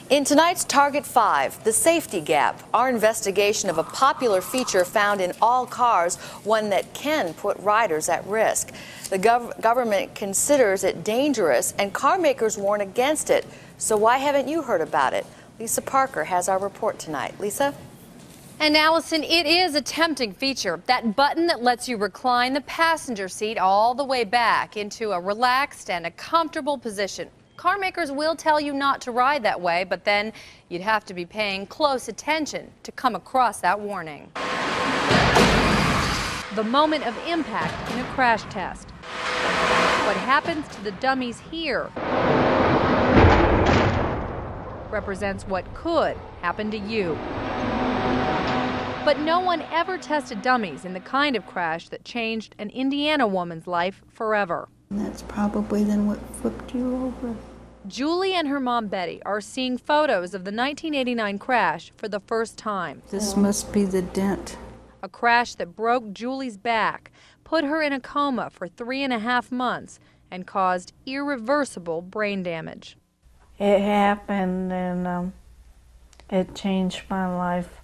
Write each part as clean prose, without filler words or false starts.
In tonight's Target 5, the safety gap, our investigation of a popular feature found in all cars, one that can put riders at risk. The government considers it dangerous and car makers warn against it. So why haven't you heard about it? Lisa Parker has our report tonight. Lisa? And Allison, it is a tempting feature, that button that lets you recline the passenger seat all the way back into a relaxed and a comfortable position. Car makers will tell you not to ride that way, but then you'd have to be paying close attention to come across that warning. The moment of impact in a crash test. What happens to the dummies here represents what could happen to you. But no one ever tested dummies in the kind of crash that changed an Indiana woman's life forever. And that's probably then what flipped you over. Julie and her mom Betty are seeing photos of the 1989 crash for the first time. This must be the dent. A crash that broke Julie's back, put her in a coma for 3.5 months, and caused irreversible brain damage. It happened and it changed my life.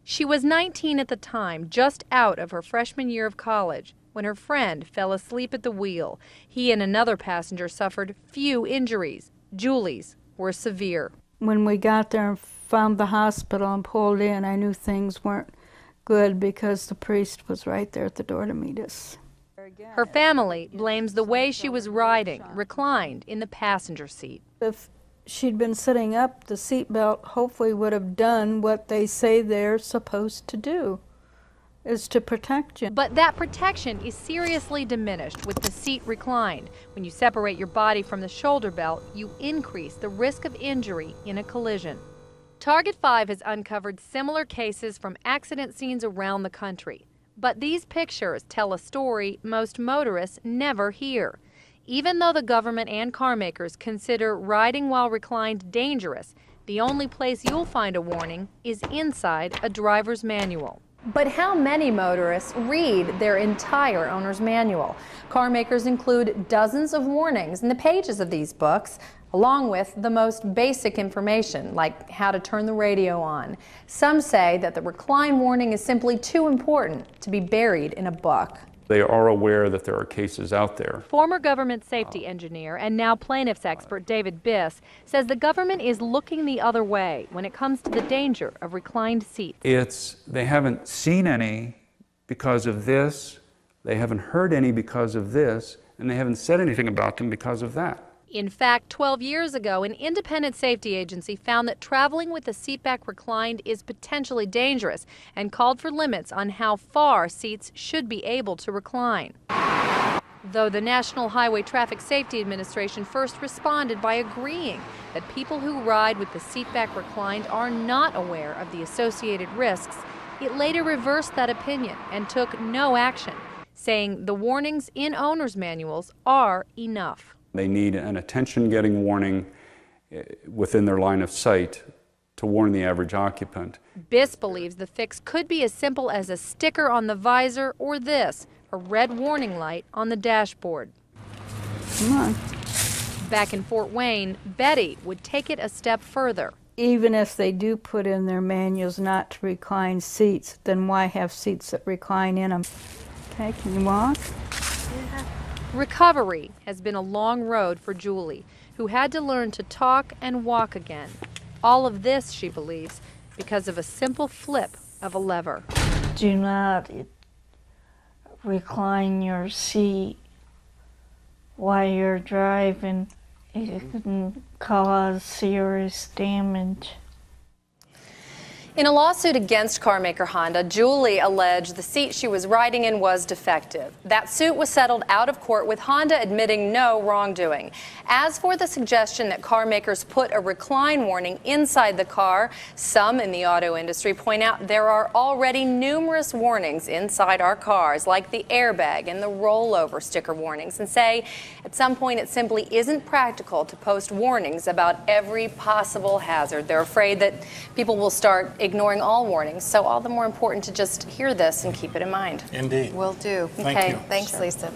She was 19 at the time, just out of her freshman year of college, when her friend fell asleep at the wheel. He and another passenger suffered few injuries. Julie's were severe. When we got there and found the hospital and pulled in, I knew things weren't good because the priest was right there at the door to meet us. Her family blames the way she was riding, reclined in the passenger seat. If she'd been sitting up, the seatbelt hopefully would have done what they say they're supposed to do, is to protect you. But that protection is seriously diminished with the seat reclined. When you separate your body from the shoulder belt, you increase the risk of injury in a collision. Target 5 has uncovered similar cases from accident scenes around the country. But these pictures tell a story most motorists never hear. Even though the government and car makers consider riding while reclined dangerous, the only place you'll find a warning is inside a driver's manual. But how many motorists read their entire owner's manual? Car makers include dozens of warnings in the pages of these books, along with the most basic information, like how to turn the radio on. Some say that the recline warning is simply too important to be buried in a book. They are aware that there are cases out there. Former government safety engineer and now plaintiffs expert David Biss says the government is looking the other way when it comes to the danger of reclined seats. They haven't seen any because of this, they haven't heard any because of this, and they haven't said anything about them because of that. In fact, 12 years ago, an independent safety agency found that traveling with the seat back reclined is potentially dangerous and called for limits on how far seats should be able to recline. Though the National Highway Traffic Safety Administration first responded by agreeing that people who ride with the seat back reclined are not aware of the associated risks, it later reversed that opinion and took no action, saying the warnings in owner's manuals are enough. They need an attention-getting warning within their line of sight to warn the average occupant. Biss believes the fix could be as simple as a sticker on the visor or this, a red warning light on the dashboard. Come on. Back in Fort Wayne, Betty would take it a step further. Even if they do put in their manuals not to recline seats, then why have seats that recline in them? Okay, can you walk? Yeah. Recovery has been a long road for Julie, who had to learn to talk and walk again. All of this, she believes, because of a simple flip of a lever. Do not recline your seat while you're driving. It can cause serious damage. In a lawsuit against carmaker Honda, Julie alleged the seat she was riding in was defective. That suit was settled out of court with Honda admitting no wrongdoing. As for the suggestion that car makers put a recline warning inside the car, some in the auto industry point out there are already numerous warnings inside our cars, like the airbag and the rollover sticker warnings, and say at some point it simply isn't practical to post warnings about every possible hazard. They're afraid that people will start ignoring all warnings, so all the more important to just hear this and keep it in mind. Indeed. Will do. Thank Okay, you. thanks, Lisa.